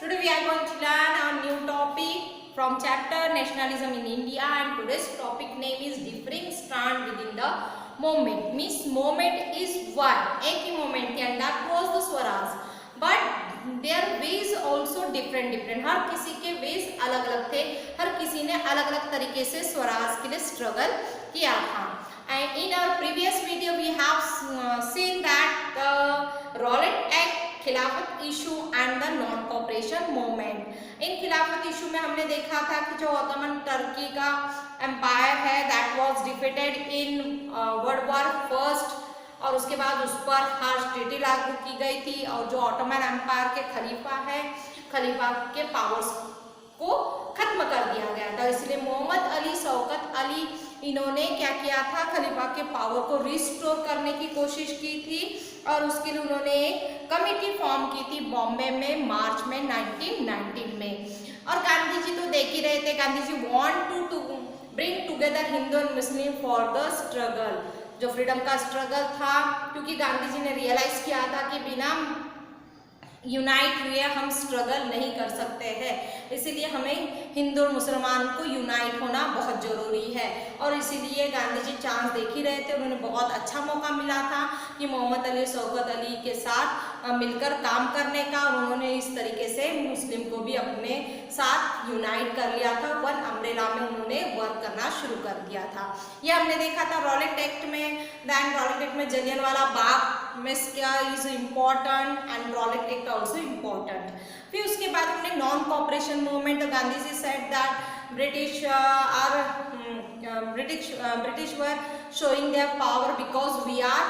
Today we are going to learn a new topic from chapter Nationalism in India, and today's topic name is differing strand within the movement. Means movement is one, एक ही movement के अंदर was the Swaraj, but their ways also different. हर किसी के ways अलग अलग थे, हर किसी ने अलग अलग तरीके से स्वराज के लिए struggle किया था. And in our previous video we have seen that the Rowlatt Act, Khilafat issue and the non cooperation movement. In Khilafat issue में हमने देखा था कि जो ऑटोमन टर्की का एम्पायर है that was defeated in world war first, और उसके बाद उस पर हार्श ट्रीटी लागू की गई थी, और जो ऑटोमन एम्पायर के खलीफा है, खलीफा के पावर्स को खत्म कर दिया गया था. इसलिए मोहम्मद अली, शौकत अली, इन्होंने क्या किया था, खलीफा के पावर को रिस्टोर करने की कोशिश की थी, और उसके लिए उन्होंने एक कमेटी फॉर्म की थी बॉम्बे में मार्च में 1919 में. और गांधी जी तो देख ही रहे थे, Gandhi ji want to bring together Hindu and Muslim for the struggle, जो फ्रीडम का स्ट्रगल था, क्योंकि गांधी जी ने रियलाइज किया था कि बिना यूनाइट हुए हम स्ट्रगल नहीं कर सकते हैं, इसीलिए हमें हिंदू और मुसलमान को यूनाइट होना बहुत ज़रूरी है. और इसीलिए गांधी जी चांस देख ही रहे थे, उन्होंने बहुत अच्छा मौका मिला था कि मोहम्मद अली, शौकत अली के साथ मिलकर काम करने का, और उन्होंने इस तरीके से मुस्लिम को भी अपने साथ यूनाइट कर लिया था. वन अम्ब्रेला में उन्होंने वर्क करना शुरू कर दिया था. ये हमने देखा था रॉलेट एक्ट में. दैन रॉलेट एक्ट में जलियांवाला बाग में क्या is important, and Rowlatt Act also important. फिर उसके बाद हमने non cooperation movement. Gandhi ji said that British were showing their power because we are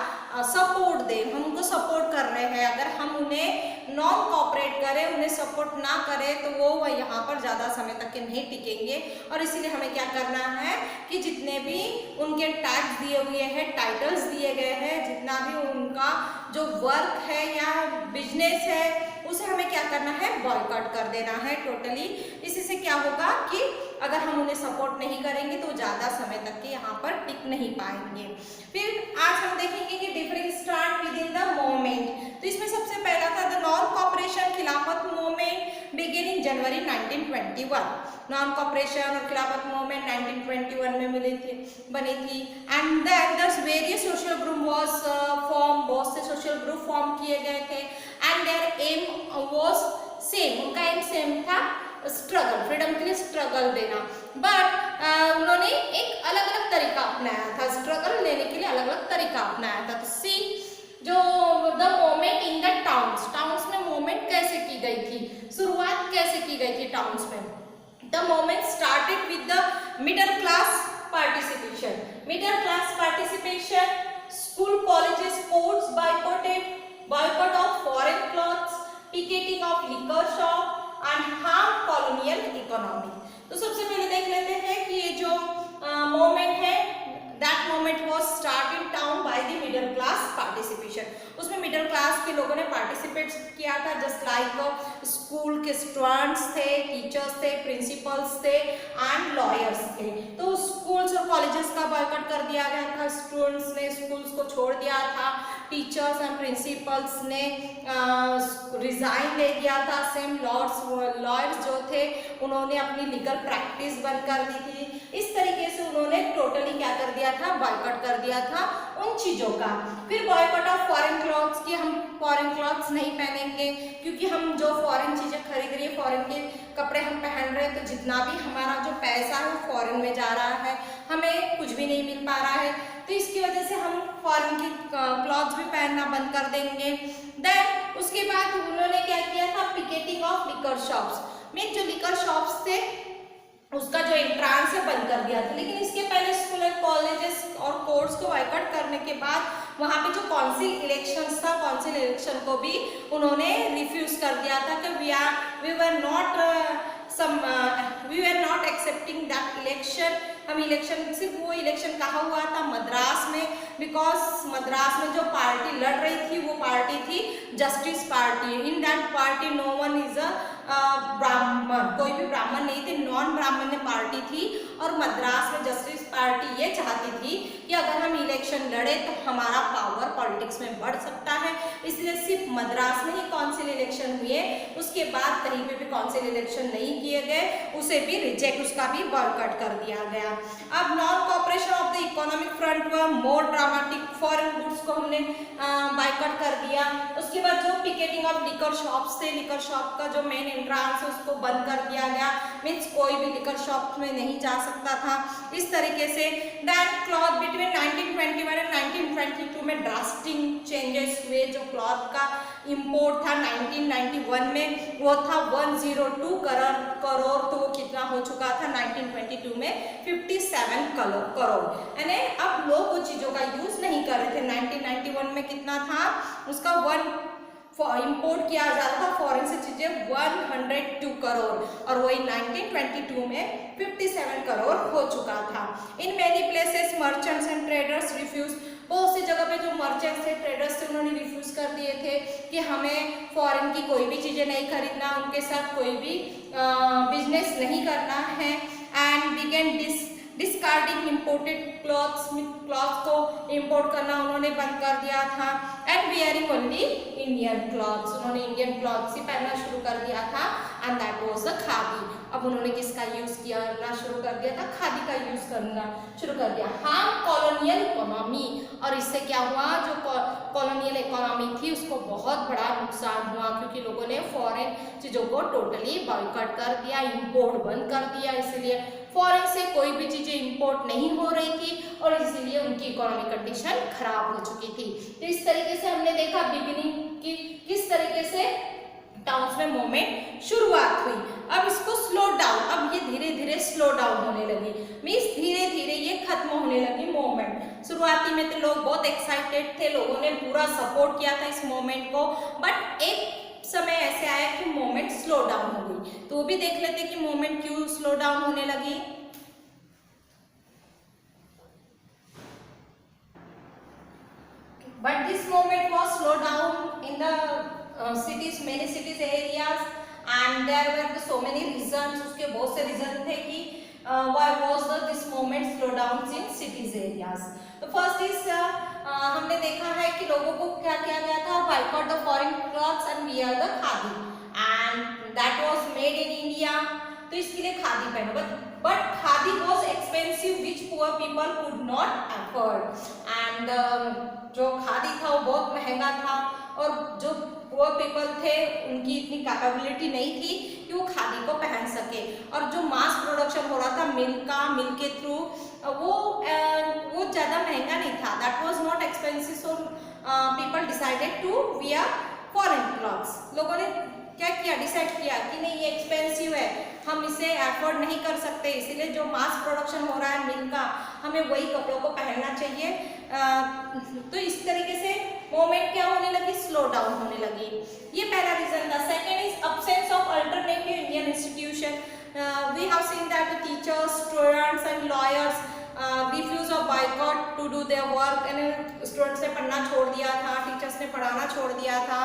support them, हम उनको सपोर्ट कर रहे हैं. अगर हम उन्हें नॉन कॉपरेट करें, उन्हें सपोर्ट ना करें, तो वो यहाँ पर ज़्यादा समय तक के नहीं टिकेंगे. और इसीलिए हमें क्या करना है कि जितने भी उनके टैक्स दिए हुए हैं, टाइटल्स दिए गए हैं, जितना भी उनका जो वर्क है या बिजनेस है, उसे हमें क्या करना है, बॉयकॉट कर देना है टोटली. इसी से क्या होगा कि अगर हम उन्हें सपोर्ट नहीं करेंगे तो ज़्यादा समय तक के यहाँ पर टिक नहीं पाएंगे. फिर आज हम देखेंगे कि different strand within the movement. तो इसमें सबसे पहला था the non cooperation Khilafat movement begin in January 1921. Non cooperation और खिलाफत मूवमेंट 1921 में बनी थी. And then the various social group was form, बहुत से सोशल ग्रुप फॉर्म किए गए थे. And their aim was same, उनका एम सेम था, स्ट्रगल, फ्रीडम के लिए स्ट्रगल देना. बट उन्होंने एक अलग अलग तरीका अपनाया था, स्ट्रगल लेने के लिए अलग अलग तरीका अपनाया था. तो सी जो the movement in the towns, towns में मूवमेंट कैसे की गई थी, शुरुआत कैसे की गई थी टाउन्स में. The movement started with the middle class participation. Middle class participation, school, colleges, courts बायकॉटेड, boycott of foreign clothes, picketing of liquor shop and harm colonial economy. तो सबसे पहले देख लेते हैं कि ये जो मूवमेंट है, that movement was start in town by the middle class participation. उसमें मिडिल क्लास के लोगों ने पार्टिसिपेट किया था, जस्ट लाइक स्कूल के स्टूडेंट्स थे, टीचर्स थे, प्रिंसिपल्स थे एंड लॉयर्स थे. तो स्कूल्स और कॉलेजेस का बॉयकॉट कर दिया गया था, स्टूडेंट्स ने स्कूल्स को छोड़ दिया था, टीचर्स एंड प्रिंसिपल्स ने रिजाइन दे दिया था. सेम लॉयर्स जो थे उन्होंने अपनी लीगल प्रैक्टिस बंद कर दी थी. इस तरीके से उन्होंने टोटली क्या कर दिया था, बॉयकॉट कर दिया था उन चीज़ों का. फिर बॉयकॉट ऑफ फॉरेन क्लॉथ्स, कि हम फॉरेन क्लॉथ्स नहीं पहनेंगे, क्योंकि हम जो फॉरेन चीज़ें खरीद रही है, फॉरेन के कपड़े हम पहन रहे हैं, तो जितना भी हमारा जो पैसा है फॉरेन में जा रहा है, हमें कुछ भी नहीं मिल पा रहा है. तो इसकी वजह से हम फॉरेन की क्लॉथ्स भी पहनना बंद कर देंगे. देन उसके बाद उन्होंने क्या किया था, पिकेटिंग ऑफ लिकर शॉप्स में, जो लिकर शॉप्स थे उसका जो एंट्रांस है बंद कर दिया था. लेकिन इसके पहले स्कूल एंड कॉलेजेस और कोर्ट्स को बॉयकॉट करने के बाद वहाँ पे जो काउंसिल इलेक्शंस था, काउंसिल इलेक्शन को भी उन्होंने रिफ्यूज कर दिया था कि we were not accepting that election. हम इलेक्शन, सिर्फ वो इलेक्शन कहाँ हुआ था, मद्रास में, बिकॉज मद्रास में जो पार्टी लड़ रही थी वो पार्टी थी justice party. In that party no one is a Brahmin, कोई भी ब्राह्मण नहीं थे, नॉन ब्राह्मण पार्टी थी. और मद्रास में जस्टिस कम्युनिस्ट पार्टी ये चाहती थी कि अगर हम इलेक्शन लड़े तो हमारा पावर पॉलिटिक्स में बढ़ सकता है, इसलिए सिर्फ मद्रास में ही काउंसिल इलेक्शन हुए, उसके बाद कहीं पे भी काउंसिल इलेक्शन नहीं किए गए, उसे भी रिजेक्ट, उसका भी बॉयकॉट कर दिया गया। अब non cooperation of the economic front व मोर ड्रामेटिक, फॉरेन गुड्स को हमने बाइकआउट कर दिया। उसके बाद जो पिकेटिंग ऑफ लिकर शॉप्स थे, लिकर शॉप का जो मेन एंट्रेंस है उसको बंद कर दिया गया, मीन्स कोई भी लिकर शॉप में नहीं जा सकता था इस तरीके से। देन क्लॉथ बिटवीन 1921 एंड 1922 में ड्रास्टिक चेंजेस हुए। जो क्लॉथ का इंपोर्ट था 1991 में वो था 102 करोड़, तो वो कितना हो चुका था 1922 में 57 करोड़। यानी अब लोग वो चीज़ों का यूज नहीं कर रहे थे। 1991 में कितना था उसका इंपोर्ट किया जा रहा था फॉरेन से चीजें 102 करोड़, और वही 1922 में 57 करोड़ हो चुका था। In many places merchants and traders refuse, बहुत सी जगह पे जो मर्चेंट्स थे, ट्रेडर्स थे, उन्होंने रिफ्यूज कर दिए थे कि हमें फॉरेन की कोई भी चीजें नहीं खरीदना, उनके साथ कोई भी बिजनेस नहीं करना है। And began discarding imported clothes को इम्पोर्ट करना उन्होंने बंद कर दिया था। And wearing only Indian clothes, उन्होंने इंडियन क्लॉथ्स ही पहनना शुरू कर दिया था। And that was the khadi. अब उन्होंने किसका यूज करना शुरू कर दिया था? खादी का यूज करना शुरू कर दिया। हाँ, कॉलोनियल इकोनॉमी, और इससे क्या हुआ, जो कॉलोनियल इकोनॉमी थी उसको बहुत बड़ा नुकसान हुआ, क्योंकि लोगों ने फॉरेन चीज़ों को टोटली बॉयकॉट कर दिया, इम्पोर्ट बंद कर दिया, इसलिए फॉरेन से कोई भी चीज़ें इंपोर्ट नहीं हो रही थी और इसीलिए उनकी इकोनॉमिक कंडीशन खराब हो चुकी थी। तो इस तरीके से हमने देखा बिगिनिंग की किस तरीके से टाउन्स में मूवमेंट शुरुआत हुई। अब इसको स्लो डाउन, अब ये धीरे धीरे स्लो डाउन होने लगी, मीन्स धीरे धीरे ये खत्म होने लगी मूवमेंट। शुरुआती में तो लोग बहुत एक्साइटेड थे, लोगों ने पूरा सपोर्ट किया था इस मूवमेंट को, बट एक समय ऐसे आया कि मूवमेंट स्लो डाउन हो गई। तो वो भी देख लेते कि मूवमेंट क्यों स्लो डाउन होने लगी। But this movement was slow down in the cities, many cities areas, and there were so many reasons, उसके बहुत से रीजन थे कि why was this movement slow down in cities areas. तो first is हमने देखा है कि लोगों को क्या किया गया था, boycott the foreign clothes and wear the khadi, and that was made in India. तो इसके लिए खादी पहनो, but khadi was expensive which poor people could not afford, and जो खादी था वो बहुत महंगा था और जो पुअर पीपल थे उनकी इतनी कैपेबिलिटी नहीं थी कि वो खादी को पहन सके। और जो मास प्रोडक्शन हो रहा था मिल के थ्रू, वो ज़्यादा महंगा नहीं था, that was not expensive, so people decided to wear foreign clothes. लोगों ने क्या किया, डिसाइड किया कि नहीं ये एक्सपेंसिव है, हम इसे अफोर्ड नहीं कर सकते, इसीलिए जो मास प्रोडक्शन हो रहा है मिल का, हमें वही कपड़ों को पहनना चाहिए। तो इस तरीके से मूवमेंट क्या होने लगी, स्लो डाउन होने लगी। ये पहला रीजन था। Second is absence of alternative Indian institution. We have seen that the teachers, students and lawyers refuse of boycott to do their work. यानी स्टूडेंट्स ने पढ़ना छोड़ दिया था, टीचर्स ने पढ़ाना छोड़ दिया था,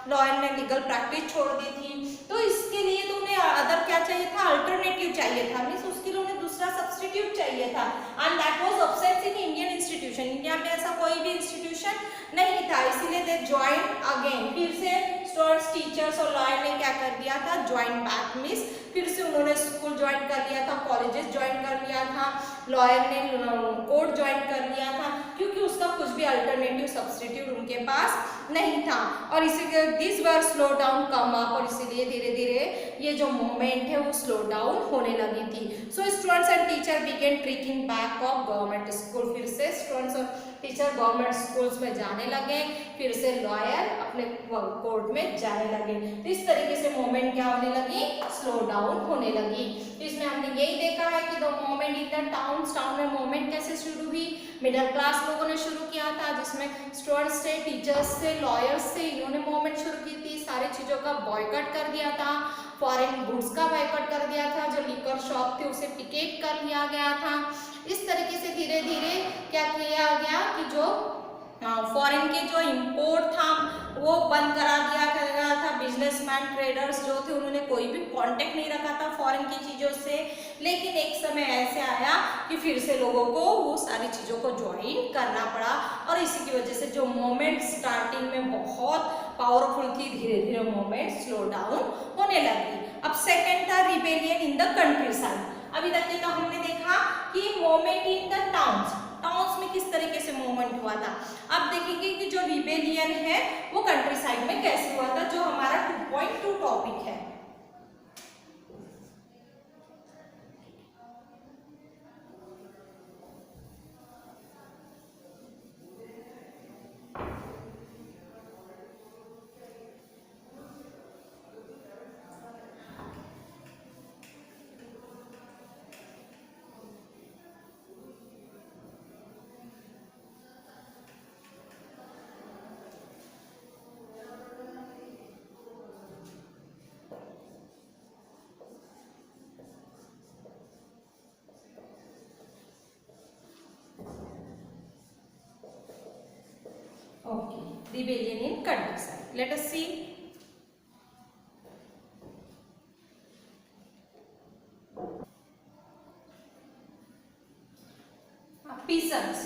लॉयर ने लीगल प्रैक्टिस छोड़ दी थी। तो इसके लिए तो उन्हें अदर क्या चाहिए था, अल्टरनेटिव चाहिए था, मीन्स उसके लिए उन्हें दूसरा सब्सटीट्यूट चाहिए था, and that was absent in Indian institution. India में ऐसा कोई भी इंस्टीट्यूशन नहीं था, इसीलिए दे ज्वाइन अगेन, फिर से स्टूडेंट्स, टीचर्स और लॉयर ने क्या कर दिया था, ज्वाइन बैक, मीन्स फिर से उन्होंने स्कूल ज्वाइन कर लिया था, कॉलेजेस ज्वाइन कर लिया था, लॉयर ने कोर्ट ज्वाइन कर लिया था, क्योंकि उसका कुछ भी अल्टरनेटिव सब्सटीट्यूट उनके पास नहीं था। और इसीलिए this were slow down come up, और इसीलिए धीरे धीरे ये जो मूवमेंट है वो स्लो डाउन होने लगी थी। So students and teacher began trekking back of government school, फिर से स्टूडेंट्स और टीचर गवर्नमेंट स्कूल्स में जाने लगे, फिर से लॉयर अपने कोर्ट में जाने लगे। तो इस तरीके से मूवमेंट क्या होने लगी, स्लो डाउन होने लगी। तो इसमें हमने यही देखा है कि the movement in the town में मूवमेंट कैसे शुरू हुई, मिडिल क्लास लोगों ने शुरू किया था, जिसमें स्टूडेंट्स से, टीचर्स से, लॉयर्स से, इन्होंने मूवमेंट शुरू की थी, सारी चीज़ों का बॉयकॉट कर दिया था, फॉरेन गुड्स का बॉयकॉट कर दिया था, जो लिकर शॉप थी उसे पिकेट कर लिया गया था। इस तरीके से धीरे धीरे क्या किया गया कि जो फॉरेन के जो इंपोर्ट था वो बंद करा दिया गया था, बिजनेस बिजनेसमैन ट्रेडर्स जो थे उन्होंने कोई भी कांटेक्ट नहीं रखा था फॉरेन की चीज़ों से, लेकिन एक समय ऐसे आया कि फिर से लोगों को वो सारी चीज़ों को ज्वाइन करना पड़ा और इसी की वजह से जो मोमेंट स्टार्टिंग में बहुत पावरफुल थी, धीरे धीरे मोमेंट स्लो डाउन होने लगी। अब सेकेंड था rebellion in the country side. अभी तक ये तो हमने देखा कि मोमेंट इन द टाउन्स में किस तरीके से मूवमेंट हुआ था। अब देखेंगे कि जो रिबेलियन है वो कंट्री साइड में कैसे हुआ था, जो हमारा 2.2 टॉपिक है। Okay, rebellion in countryside. Let us see. Peasants.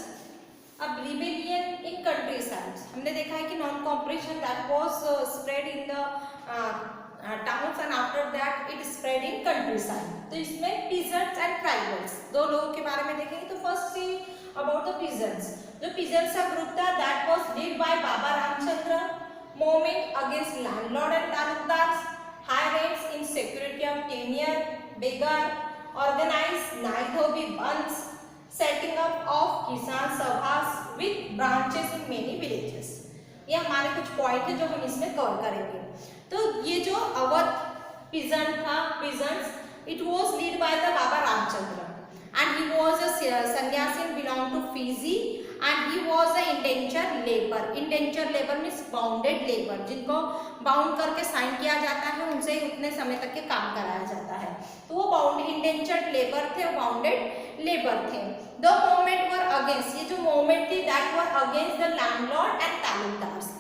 अब rebellion in countryside. हमने देखा है कि non cooperation that was spread in the towns and after that it spread in countryside. तो इसमें peasants and tribals दो लोगों के बारे में देखेंगे। तो first see about the peasants. जो peasants का ग्रुप था that was led by Baba Ramchandra, movement against landlord and Talukdar, high rates in security of tenure, beggar, organized नाई धोबी बंस, setting up of किसान सभास with branches in many villages. ये हमारे कुछ point है जो हम इसमें कवर करेंगे। तो ये जो अवध peasant था, peasants, it was led by the Baba Ramchandra and he was a sannyasi belong to Fiji and he was a indentured labor. Indentured labor means bounded labor, जिनको बाउंड करके साइन किया जाता है उनसे ही उतने समय तक के काम कराया जाता है। तो वो बाउंड इंडेंचर्ड लेबर थे, बाउंडेड लेबर थे। द मूवमेंट वर अगेंस्ट, ये जो मूवमेंट थी that were against the landlord and taluqdars.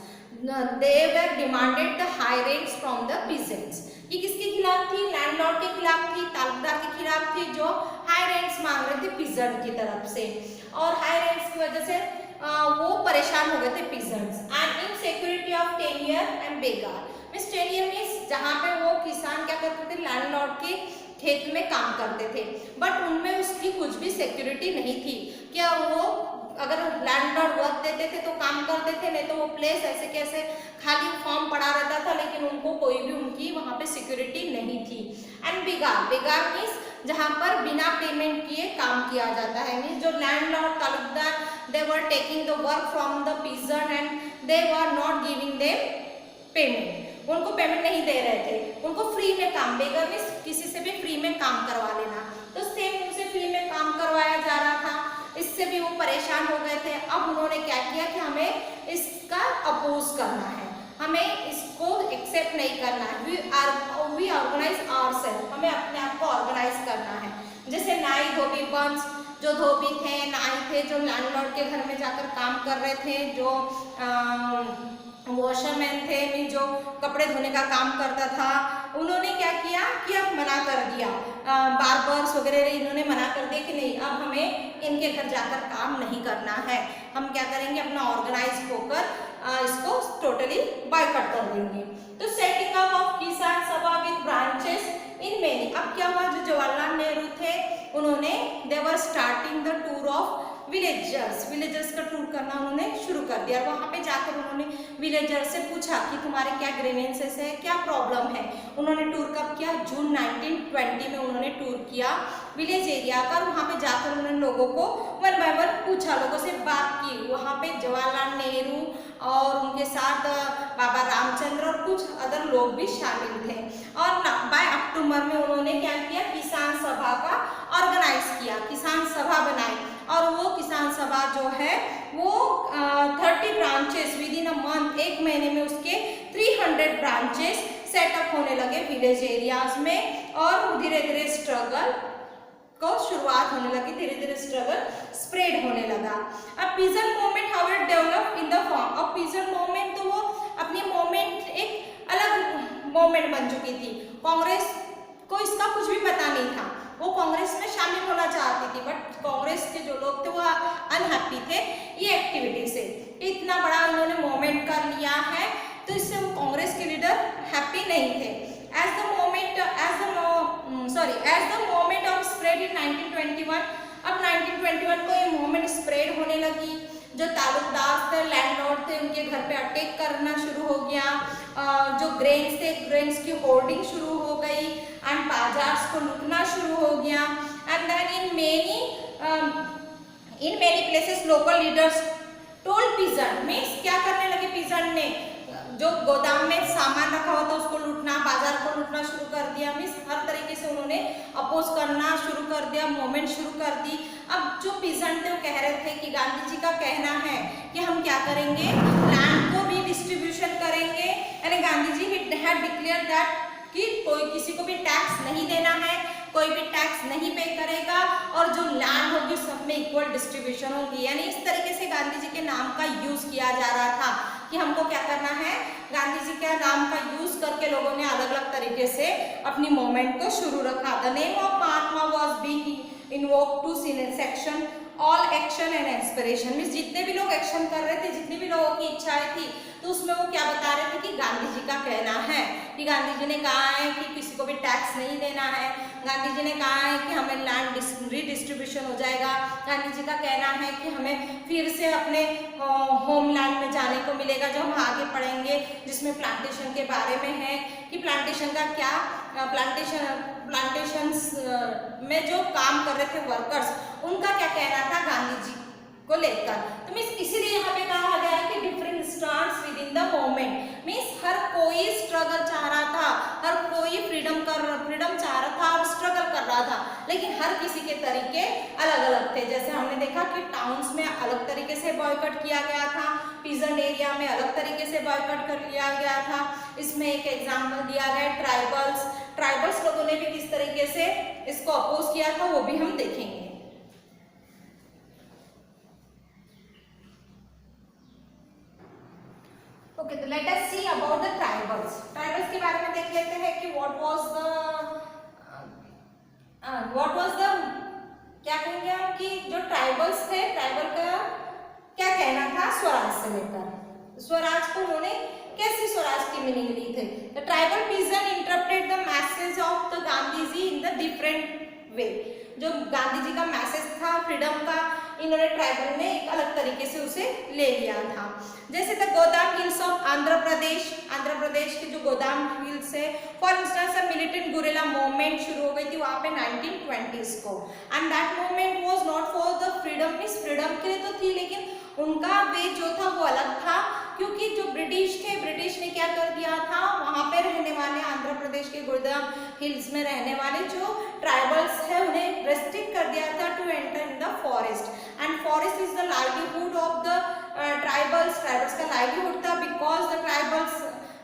They were demanded the high rents from the peasants. ये किसके खिलाफ थी? लैंडलॉर्ड के खिलाफ थी, तालुकदार के खिलाफ थी, जो हाई रेंट्स मांग रहे थे पीजेंट की तरफ से। और हाई रेंट्स की वजह से वो परेशान हो गए थे peasants. And insecurity of tenure and बेगार मींस टेन्योर मींस जहाँ पे वो किसान क्या करते थे, लैंडलॉर्ड के खेत में काम करते थे, बट उनमें उसकी कुछ भी सिक्योरिटी नहीं थी। क्या वो अगर लैंडलॉर्ड वर्क देते थे तो काम करते थे, नहीं तो वो प्लेस ऐसे कैसे खाली फॉर्म पड़ा रहता था, लेकिन उनको कोई भी उनकी वहाँ पे सिक्योरिटी नहीं थी। एंड बेगार, बेगार मीन्स जहाँ पर बिना पेमेंट किए काम किया जाता है, मीन्स जो landlord Talukdar they were taking the work from the peasant and they were not giving them payment, उनको पेमेंट नहीं दे रहे थे, उनको फ्री में काम, बेगर मीन्स किसी से भी फ्री में काम करवा लेना। तो सेम उनसे फ्री में काम करवाया जा रहा था, इससे भी वो परेशान हो गए थे। अब उन्होंने क्या किया कि हमें इसका अपोज करना है, हमें इसको एक्सेप्ट नहीं करना है। वी ऑर्गेनाइज आवरसेल्फ, हमें अपने आप को ऑर्गेनाइज करना है। जैसे नाई धोबी बंस, जो धोबी थे, नाई थे, जो लैंडलॉर्ड के घर में जाकर काम कर रहे थे, जो वॉशरमैन थे, जो कपड़े धोने का काम करता था, उन्होंने क्या किया कि अब मना कर दिया। बार्बर्स वगैरह इन्होंने मना कर दिया कि नहीं, अब हमें इनके घर जाकर काम नहीं करना है, हम क्या करेंगे, अपना ऑर्गेनाइज होकर इसको टोटली बायकॉट कर देंगे। तो सेटिंग अप ऑफ किसान सभा विद ब्रांचेस इन मेनी। अब क्या हुआ, जो जवाहरलाल नेहरू थे उन्होंने they were starting the tour of villagers का टूर करना उन्होंने शुरू कर दिया। वहाँ पे जाकर उन्होंने विलेजर्स से पूछा कि तुम्हारे क्या ग्रीवेंसेस है, क्या प्रॉब्लम है। उन्होंने टूर कब किया? जून 1920 में उन्होंने टूर किया विलेज एरिया का। वहाँ पे जाकर उन्होंने लोगों को वन बाय वन पूछा, लोगों से बात की। वहाँ पे जवाहरलाल नेहरू और उनके साथ बाबा रामचंद्र और कुछ अदर लोग भी शामिल थे। और बाय अक्टूबर में उन्होंने क्या किया, किसान सभा का ऑर्गेनाइज किया, किसान सभा बनाई। और वो किसान सभा जो है वो 30 branches with in a month, एक महीने में उसके 300 ब्रांचेस सेटअप होने लगे विलेज एरियाज में। और धीरे धीरे स्ट्रगल को शुरुआत होने लगी, धीरे धीरे स्ट्रगल स्प्रेड होने लगा। अब peasant movement how it develop in the form of peasant movement, तो वो अपनी मूवमेंट एक अलग इंडिपेंडेंट बन चुकी थी। कांग्रेस को इसका कुछ भी पता नहीं था, वो कांग्रेस में शामिल होना चाहती थी, बट कांग्रेस के जो लोग थे वो अनहैप्पी थे ये एक्टिविटी से। इतना बड़ा इन्होंने मूवमेंट कर लिया है, तो इससे वो कांग्रेस के लीडर हैप्पी नहीं थे। As the movement of spread in 1921, अब 1921 को ये मूवमेंट स्प्रेड होने लगी। जो तालुकदार थे, लैंडलॉर्ड थे, उनके घर पे अटैक करना शुरू हो गया। जो ग्रेन्स थे, ग्रेन्स की होर्डिंग शुरू हो गई एंड बाजार को लूटना शुरू हो गया। And then in many places local leaders told peasant, means क्या करने लगे पीजेंट ने, जो गोदाम में सामान रखा हुआ था उसको लूटना, बाजार को लूटना शुरू कर दिया। मीन्स हर तरीके से उन्होंने अपोज करना शुरू कर दिया, मूवमेंट शुरू कर दी। अब जो पीजेंट थे वो कह रहे थे कि गांधी जी का कहना है कि हम क्या करेंगे, लैंड को भी डिस्ट्रीब्यूशन करेंगे। यानी Gandhi ji had declare that कि कोई किसी को भी टैक्स नहीं देना है, कोई भी टैक्स नहीं पे करेगा, और जो लैंड होगी सब में इक्वल डिस्ट्रीब्यूशन होगी। यानी इस तरीके से गांधी जी के नाम का यूज किया जा रहा था कि हमको क्या करना है, गांधी जी के नाम का यूज करके लोगों ने अलग अलग तरीके से अपनी मूवमेंट को शुरू रखा। The name of Mahatma was being invoked to section all action and inspiration, means जितने भी लोग एक्शन कर रहे थे, जितनी भी लोगों की इच्छाएं थी, तो उसमें वो क्या बता रहे थे कि गांधी जी का कहना है कि गांधी जी ने कहा है कि किसी को भी टैक्स नहीं देना है, गांधी जी ने कहा है कि हमें लैंड रीडिस्ट्रीब्यूशन हो जाएगा, गांधी जी का कहना है कि हमें फिर से अपने होमलैंड में जाने को मिलेगा, जो हम आगे पढ़ेंगे, जिसमें प्लांटेशन के बारे में है कि प्लांटेशन का क्या, प्लांटेशंस में जो काम कर रहे थे वर्कर्स, उनका क्या कहना था गांधी जी को लेकर। तो मीन्स इसीलिए यहाँ पे कहा गया है कि different stance within the movement, means हर कोई स्ट्रगल चाह रहा था, हर कोई फ्रीडम चाह रहा था और स्ट्रगल कर रहा था, लेकिन हर किसी के तरीके अलग अलग थे। जैसे हमने देखा कि टाउन्स में अलग तरीके से बॉयकॉट किया गया था, पीजेंट एरिया में अलग तरीके से बॉयकॉट कर लिया गया था। इसमें एक एग्जाम्पल दिया गया ट्राइबल्स लोगों ने भी किस तरीके से इसको अपोज किया था, वो भी हम देखेंगे। ओके, तो let us see about the tribals के बारे में देख लेते हैं कि व्हाट वाज द क्या कहेंगे हम कि जो ट्राइबल्स थे, ट्राइबल का क्या कहना था स्वराज से लेकर, स्वराज को उन्होंने कैसे स्वराज की मीनिंग ली थी। The tribal peasant interpret the message of the Gandhi ji in the different way, जो गांधी जी का मैसेज था फ्रीडम का, इन्होंने ट्राइबल ने एक अलग तरीके से उसे ले लिया था। जैसे द गोदाम हिल्स ऑफ आंध्र प्रदेश के जो गोदाम हिल्स है, for instance militant guerrilla movement शुरू हो गई थी वहां पे 1920s को, and that movement was not for the freedom, means freedom के लिए तो थी, लेकिन उनका वे जो था वो अलग था, क्योंकि जो ब्रिटिश थे, ब्रिटिश ने क्या कर दिया था, वहां पे रहने वाले आंध्र प्रदेश के गोदाम हिल्स में रहने वाले जो ट्राइबल्स है उन्हें रेस्ट्रिक्ट कर दिया था to enter in the forest, and forest is the livelihood of the tribals का लाइवलीहुड था, because the tribals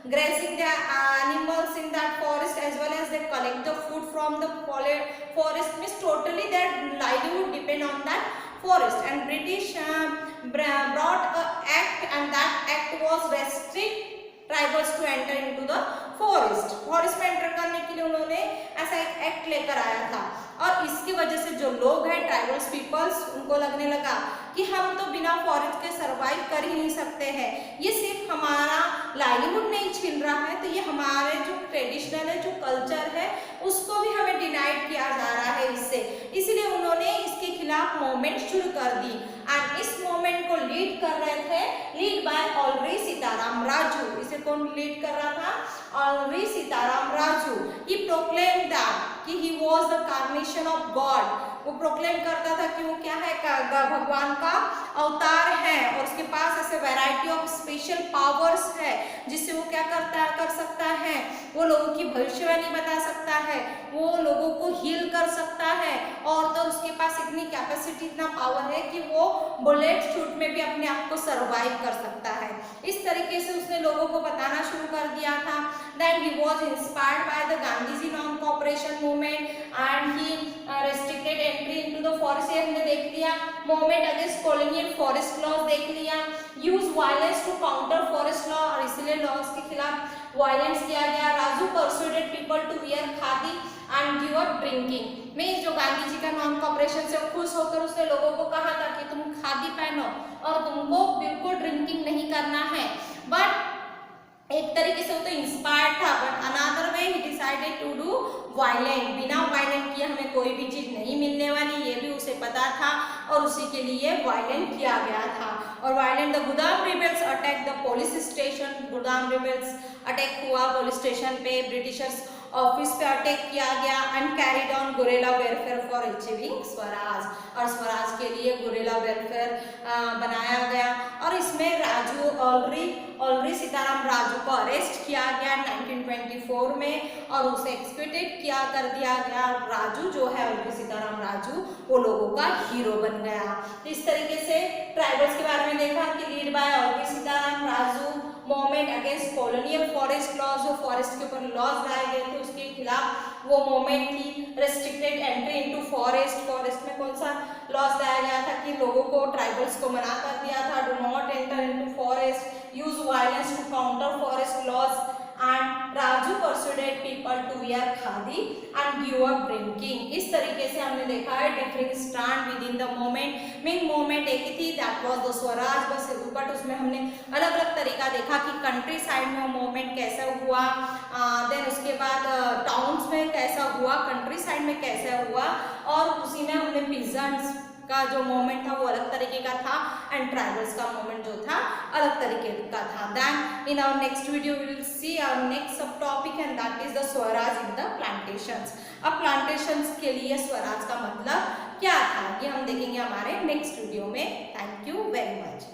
grazing the animals in that forest as well as they collect the food from the forest, means totally their livelihood depend on that forest, and British brought a act, and that act was restrict tribals to enter into the forest में एंटर करने के लिए उन्होंने ऐसा एक act लेकर आया था, और इसकी वजह से जो लोग हैं ट्राइबल्स पीपल्स, उनको लगने लगा कि हम तो बिना फॉरेस्ट के सरवाइव कर ही नहीं सकते हैं, ये सिर्फ हमारा लाइवलीहुड नहीं छीन रहा है, तो ये हमारे जो ट्रेडिशनल है, जो कल्चर है, उसको भी हमें डिनाइड किया जा रहा है इससे, इसलिए उन्होंने इसके खिलाफ मूवमेंट शुरू कर दी। एंड इस मूवमेंट को लीड कर रहे थे, लीड बाय ऑलरी सीताराम राजू। इसे कौन लीड कर रहा था? ऑलरी सीताराम राजू। ही प्रोक्लेम दैट कि he was the carnation of God, वो प्रोक्लेम करता था कि वो क्या है, भगवान का अवतार है, और उसके पास ऐसे वैरायटी ऑफ स्पेशल पावर्स है जिससे वो क्या कर सकता है, वो लोगों की भविष्यवाणी बता सकता है, वो लोगों को हील कर सकता है, और तो उसके पास इतनी कैपेसिटी, इतना पावर है कि वो बुलेट शूट में भी अपने आप को सर्वाइव कर सकता है। इस तरीके से उसने लोगों को बताना शुरू कर दिया था। Then he was inspired by the Gandhiji non-cooperation movement and he restricted entry into the forest. ये हमने देख लिया। Movement against colonial forest laws देख लिया। Use violence to counter forest law, और इसलिए लॉज के खिलाफ वायलेंस किया गया। Raju persuaded people to wear khadi and give up drinking। में जो गांधी जी का नॉन कॉपरेशन से खुश होकर उसने लोगों को कहा था कि तुम खादी पहनो और तुमको बिल्कुल ड्रिंकिंग नहीं करना है, बट एक तरीके से वो तो इंस्पायर्ड था, but another way he decided to do violent. बिना वायलेंट किए हमें कोई भी चीज नहीं मिलने वाली, ये भी उसे पता था और उसी के लिए वायलेंट किया गया था। और violent the Gudem rebels attack the police station. Gudem rebels attack हुआ पुलिस स्टेशन पे, ब्रिटिशर्स ऑफिस पे अटैक किया गया and carried on guerrilla warfare for achieving swaraj. और स्वराज के लिए गुरेला वेलफेयर बनाया गया। और इसमें राजू ऑलरी सीताराम राजू को अरेस्ट किया गया 1924 में और उसे एक्सक्यूटेड कर दिया गया। राजू जो है ऑलरी सीताराम राजू वो लोगों का हीरो बन गया। इस तरीके से ट्राइबल्स के बारे में देखा कि led by Alluri Sitarama Raju, movement against colonial forest laws, जो फॉरेस्ट के ऊपर लॉज लाए गए थे उसके खिलाफ वो मूवमेंट थी। Restricted entry into forest, forest में कौन सा लॉज लाया गया था कि लोगों को, ट्राइबल्स को मना कर दिया था, do not enter into forest, use violence to counter forest laws and Raju persuaded people to wear khadi and give up drinking. इस तरीके से हमने देखा है differing stand within the movement. Main movement एक ही थी, that was the swaraj, but उसमें हमने अलग अलग तरीका देखा कि कंट्री साइड में मूवमेंट कैसा हुआ, देन उसके बाद टाउन्स में कैसा हुआ, कंट्री साइड में कैसा हुआ, और उसी में हमने पीजेंट्स का जो मूवमेंट था वो अलग तरीके का था एंड ट्राइबल्स का मूवमेंट जो था अलग तरीके का था। Then in our next video we will see our next subtopic and that is the swaraj in the plantations. अब प्लांटेशंस के लिए स्वराज का मतलब क्या था ये हम देखेंगे हमारे नेक्स्ट वीडियो में। Thank you very much.